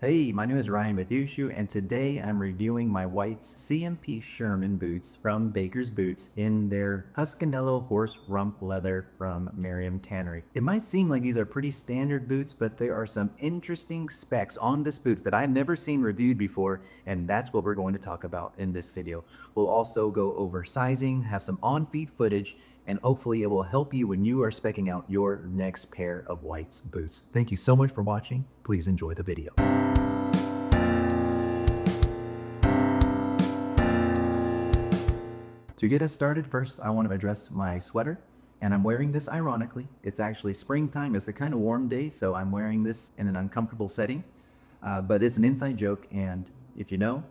Hey, my name is Ryan Badushu, and today I'm reviewing my Whites CMP Sherman boots from Baker's Boots in their Toscanello horse rump leather from Maryam Tannery. It might seem like these are pretty standard boots, but there are some interesting specs on this boot that I've never seen reviewed before, and that's what we're going to talk about in this video. We'll also go over sizing, have some on-feet footage, and hopefully it will help you when you are specking out your next pair of Whites boots. Thank you so much for watching. Please enjoy the video. To get us started, first I want to address my sweater, and I'm wearing this ironically. It's actually springtime. It's a kind of warm day, so I'm wearing this in an uncomfortable setting, but it's an inside joke, and if you know,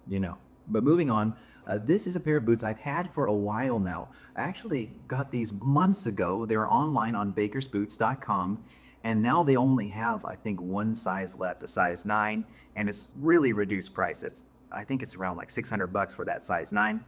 you know. But moving on, this is a pair of boots I've had for a while now. I actually got these months ago. They were online on bakersboots.com, and now they only have, I think, one size left, a size 9, and it's really reduced price. I think it's around like $600 for that size 9.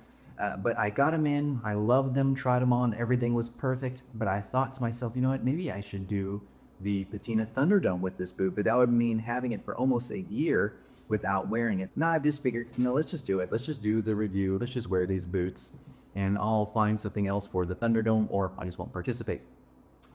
But I got them in, I loved them, tried them on, everything was perfect. But I thought to myself, you know what, maybe I should do the Patina Thunderdome with this boot, but that would mean having it for almost a year without wearing it. Now I've just figured, let's just do it. Let's just do the review. Let's just wear these boots, and I'll find something else for the Thunderdome, or I just won't participate.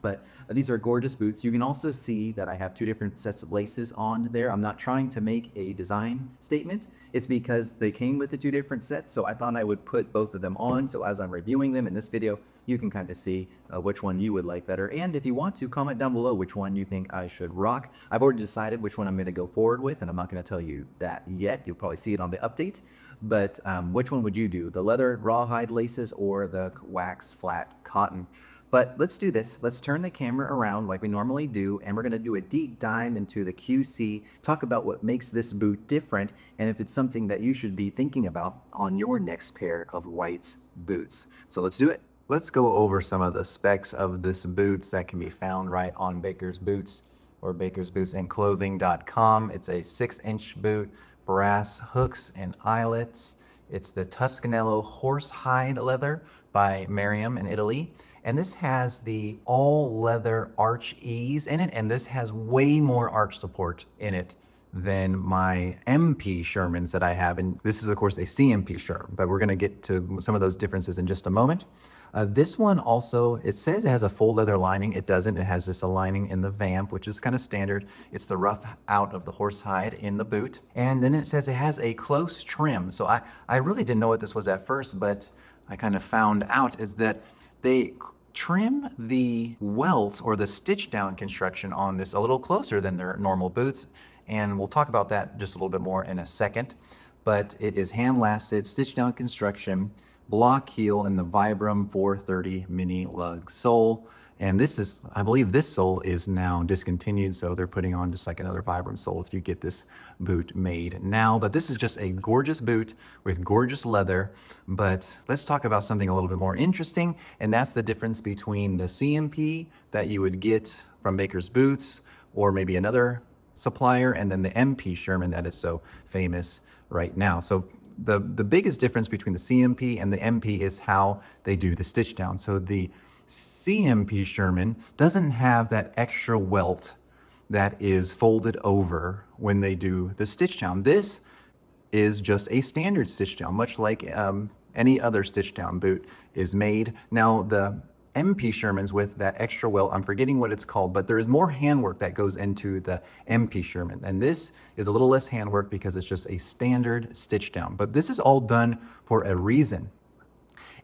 But these are gorgeous boots. You can also see that I have two different sets of laces on there. I'm not trying to make a design statement. It's because they came with the two different sets, so I thought I would put both of them on. So as I'm reviewing them in this video, you can kind of see which one you would like better. And if you want to, comment down below which one you think I should rock. I've already decided which one I'm going to go forward with, and I'm not going to tell you that yet. You'll probably see it on the update. But which one would you do? The leather rawhide laces or the wax flat cotton? But let's do this. Let's turn the camera around like we normally do, and we're going to do a deep dive into the QC, talk about what makes this boot different, and if it's something that you should be thinking about on your next pair of Whites boots. So let's do it. Let's go over some of the specs of this boots that can be found right on Baker's Boots or bakersbootsandclothing.com. It's a 6-inch boot, brass hooks and eyelets. It's the Toscanello horsehide leather by Maryam in Italy. And this has the all leather arch ease in it, and this has way more arch support in it than my MP Shermans that I have. And this is of course a CMP Sherman, but we're gonna get to some of those differences in just a moment. This one also, it says it has a full leather lining. It doesn't. It has just a lining in the vamp, which is kind of standard. It's the rough out of the horsehide in the boot. And then it says it has a close trim. So I really didn't know what this was at first, but I kind of found out is that they trim the welt or the stitch down construction on this a little closer than their normal boots. And we'll talk about that just a little bit more in a second. But it is hand lasted, stitch down construction, block heel, and the Vibram 430 mini lug sole. And this is, I believe this sole is now discontinued, so they're putting on just like another Vibram sole if you get this boot made now. But this is just a gorgeous boot with gorgeous leather. But let's talk about something a little bit more interesting, and that's the difference between the CMP that you would get from Baker's Boots or maybe another supplier, and then the MP Sherman that is so famous right now. So the biggest difference between the CMP and the MP is how they do the stitch down. So the CMP Sherman doesn't have that extra welt that is folded over when they do the stitch down. This is just a standard stitch down, much like any other stitch down boot is made. Now the MP Shermans with that extra welt, I'm forgetting what it's called, but there is more handwork that goes into the MP Sherman. And this is a little less handwork because it's just a standard stitch down. But this is all done for a reason.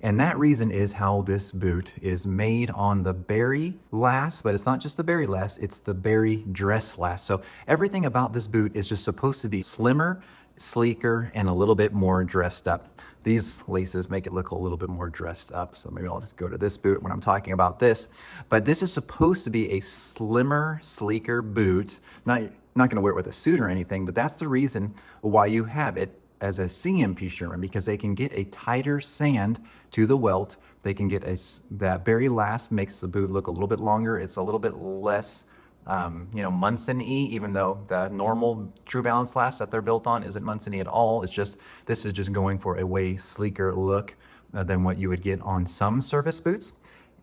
And that reason is how this boot is made on the berry last, but it's not just the berry last, it's the berry dress last. So everything about this boot is just supposed to be slimmer, sleeker, and a little bit more dressed up. These laces make it look a little bit more dressed up. So maybe I'll just go to this boot when I'm talking about this. But this is supposed to be a slimmer, sleeker boot. Not gonna wear it with a suit or anything, but that's the reason why you have it as a CMP Sherman, because they can get a tighter sand to the welt. They can get that berry last makes the boot look a little bit longer. It's a little bit less, Munson-y, even though the normal True Balance last that they're built on isn't Munson-y at all. It's just, this is just going for a way sleeker look than what you would get on some service boots.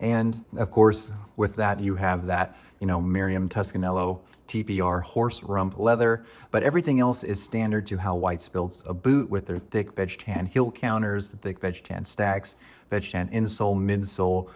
And of course, with that, you have that, Maryam Toscanello TPR horse rump leather, but everything else is standard to how Whites builds a boot with their thick veg tan heel counters, the thick veg tan stacks, veg tan insole, midsole,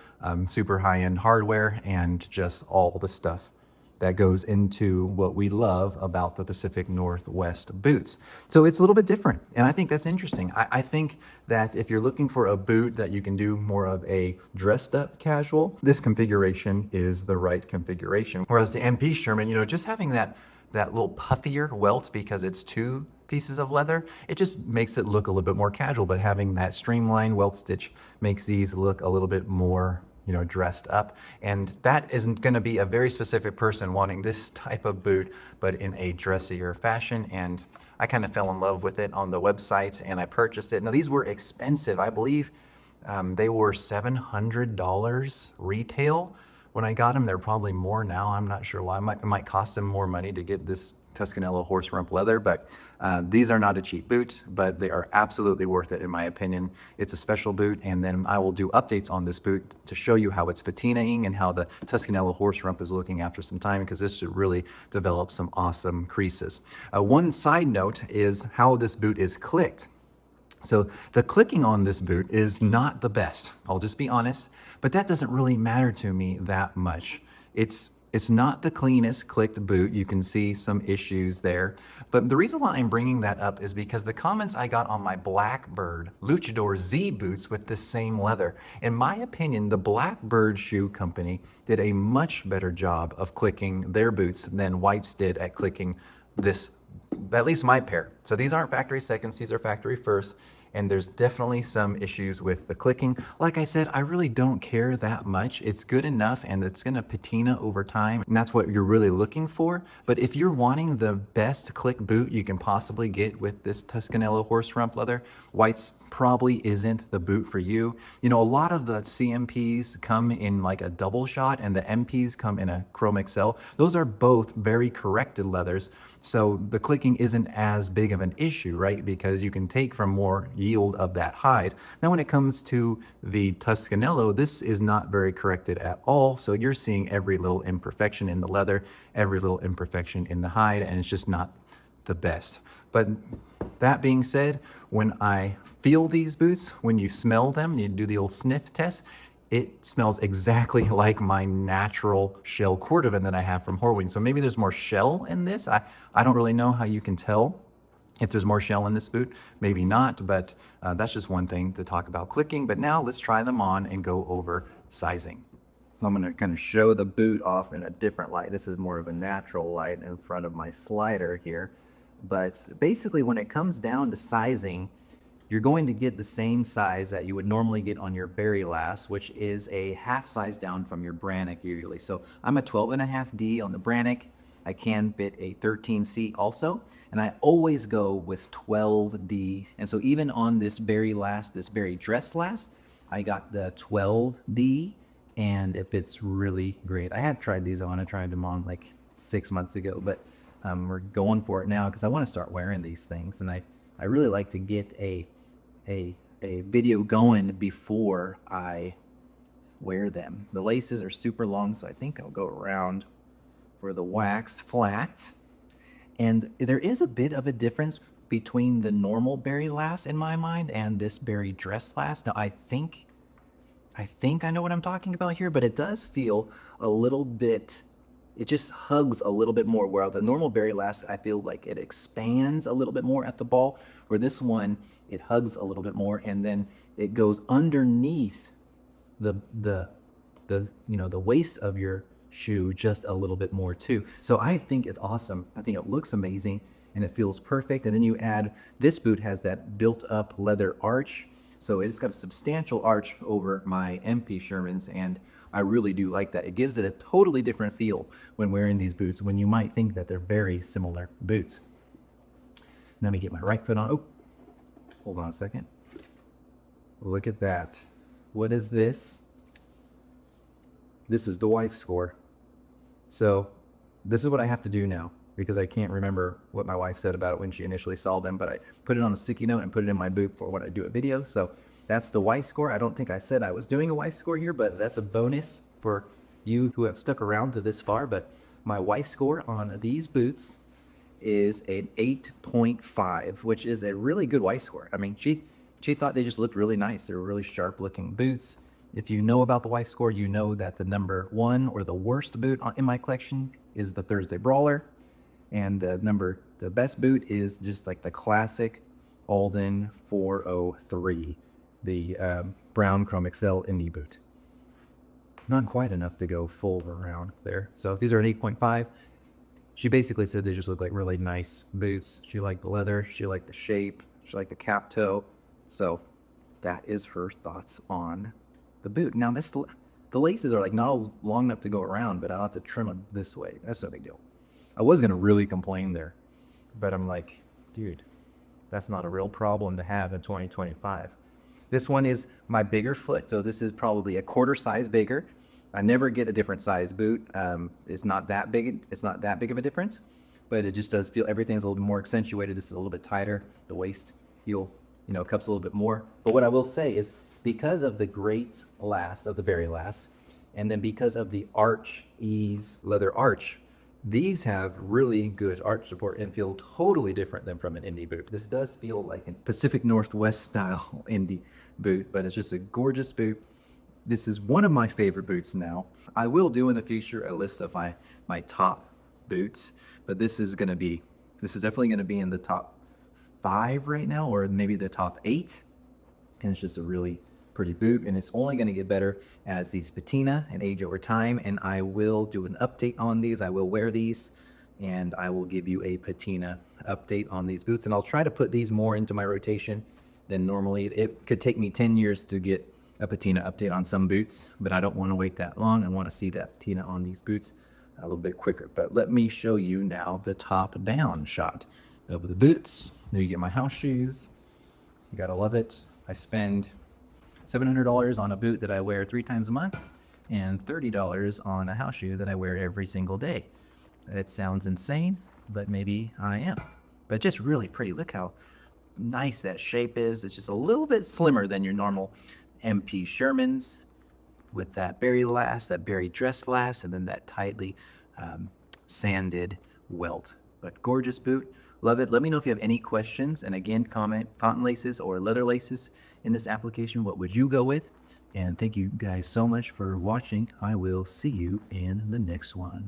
super high-end hardware, and just all the stuff that goes into what we love about the Pacific Northwest boots. So it's a little bit different, and I think that's interesting. I think that if you're looking for a boot that you can do more of a dressed up casual, this configuration is the right configuration. Whereas the MP Sherman, just having that little puffier welt because it's two pieces of leather, it just makes it look a little bit more casual, but having that streamlined welt stitch makes these look a little bit more dressed up. And that isn't going to be a very specific person wanting this type of boot, but in a dressier fashion. And I kind of fell in love with it on the website and I purchased it. Now, these were expensive. I believe they were $700 retail when I got them. They're probably more now. I'm not sure why. It might cost them more money to get this Toscanello horse rump leather, but these are not a cheap boot, but they are absolutely worth it in my opinion. It's a special boot, and then I will do updates on this boot to show you how it's patinaing and how the Toscanello horse rump is looking after some time, because this should really develop some awesome creases. One side note is how this boot is clicked. So the clicking on this boot is not the best, I'll just be honest, but that doesn't really matter to me that much. It's not the cleanest clicked boot. You can see some issues there. But the reason why I'm bringing that up is because the comments I got on my Blackbird Luchador Z boots with this same leather. In my opinion, the Blackbird shoe company did a much better job of clicking their boots than Whites did at clicking this, at least my pair. So these aren't factory seconds, these are factory first. And there's definitely some issues with the clicking. Like I said, I really don't care that much. It's good enough and it's gonna patina over time, and that's what you're really looking for. But if you're wanting the best click boot you can possibly get with this Toscanello horse rump leather, Whites probably isn't the boot for you. A lot of the CMPs come in like a double shot and the MPs come in a Chrome Excel. Those are both very corrected leathers. So the clicking isn't as big of an issue, right? Because you can take from more yield of that hide. Now, when it comes to the Toscanello, this is not very corrected at all. So you're seeing every little imperfection in the leather, every little imperfection in the hide, and it's just not the best. But that being said, when I feel these boots, when you smell them, you do the old sniff test, it smells exactly like my natural shell cordovan that I have from Horween. So maybe there's more shell in this. I don't really know how you can tell if there's more shell in this boot. Maybe not, but that's just one thing to talk about clicking. But now let's try them on and go over sizing. So I'm going to kind of show the boot off in a different light. This is more of a natural light in front of my slider here. But basically, when it comes down to sizing, you're going to get the same size that you would normally get on your Berry Lass, which is a half size down from your Brannock usually. So I'm a 12.5D on the Brannock. I can fit a 13C also, and I always go with 12D. And so even on this Berry Lass, this Berry Dress Lass, I got the 12D, and it fits really great. I had tried these on. I tried them on like 6 months ago, but we're going for it now because I want to start wearing these things, and I really like to get a video going before I wear them. The laces are super long, so I think I'll go around for the wax flat. And there is a bit of a difference between the normal Berry Lass in my mind and this Berry Dress Lass. Now I think I know what I'm talking about here, but it does feel a little bit, it just hugs a little bit more, where the normal Berry Lass, I feel like it expands a little bit more at the ball, where this one, it hugs a little bit more, and then it goes underneath the waist of your shoe just a little bit more too. So I think it's awesome. I think it looks amazing and it feels perfect. And then you add, this boot has that built up leather arch. So it's got a substantial arch over my MP Shermans, and I really do like that. It gives it a totally different feel when wearing these boots, when you might think that they're very similar boots. Let me get my right foot on. Oh, hold on a second. Look at that. What is this? This is the wife score. So this is what I have to do now, because I can't remember what my wife said about it when she initially saw them, but I put it on a sticky note and put it in my boot for when I do a video. So that's the wife score. I don't think I said I was doing a wife score here, but that's a bonus for you who have stuck around to this far, but my wife score on these boots is an 8.5, which is a really good wife score. I mean, she thought they just looked really nice. They were really sharp looking boots. If you know about the wife score, you know that the number one or the worst boot in my collection is the Thursday Brawler. And the best boot is just like the classic Alden 403, the brown Chrome Excel indie boot. Not quite enough to go full around there. So if these are an 8.5, she basically said they just look like really nice boots. She liked the leather, she liked the shape, she liked the cap toe. So that is her thoughts on the boot. Now the laces are like not long enough to go around, but I'll have to trim them this way. That's no big deal. I was gonna really complain there, but I'm like, dude, that's not a real problem to have in 2025. This one is my bigger foot, so this is probably a quarter size bigger. I never get a different size boot. It's not that big. It's not that big of a difference, but it just does feel everything's a little bit more accentuated. This is a little bit tighter. The waist heel, cups a little bit more. But what I will say is because of the great last of the very last, and then because of the Arch Ease leather arch, these have really good arch support and feel totally different than from an indie boot. This does feel like a Pacific Northwest style indie boot, but it's just a gorgeous boot. This is one of my favorite boots now. I will do in the future a list of my top boots, but this is definitely gonna be in the top 5 right now, or maybe the top 8. And it's just a really pretty boot, and it's only going to get better as these patina and age over time. And I will do an update on these. I will wear these, and I will give you a patina update on these boots. And I'll try to put these more into my rotation than normally. It could take me 10 years to get a patina update on some boots, but I don't want to wait that long. I want to see that patina on these boots a little bit quicker. But let me show you now the top down shot of the boots. There you get my house shoes. You gotta love it. I spend $700 on a boot that I wear 3 times a month and $30 on a house shoe that I wear every single day. It sounds insane, but maybe I am. But just really pretty. Look how nice that shape is. It's just a little bit slimmer than your normal MP Shermans with that berry dress last, and then that tightly sanded welt. But gorgeous boot. Love it. Let me know if you have any questions. And again, comment cotton laces or leather laces in this application. What would you go with? And thank you guys so much for watching. I will see you in the next one.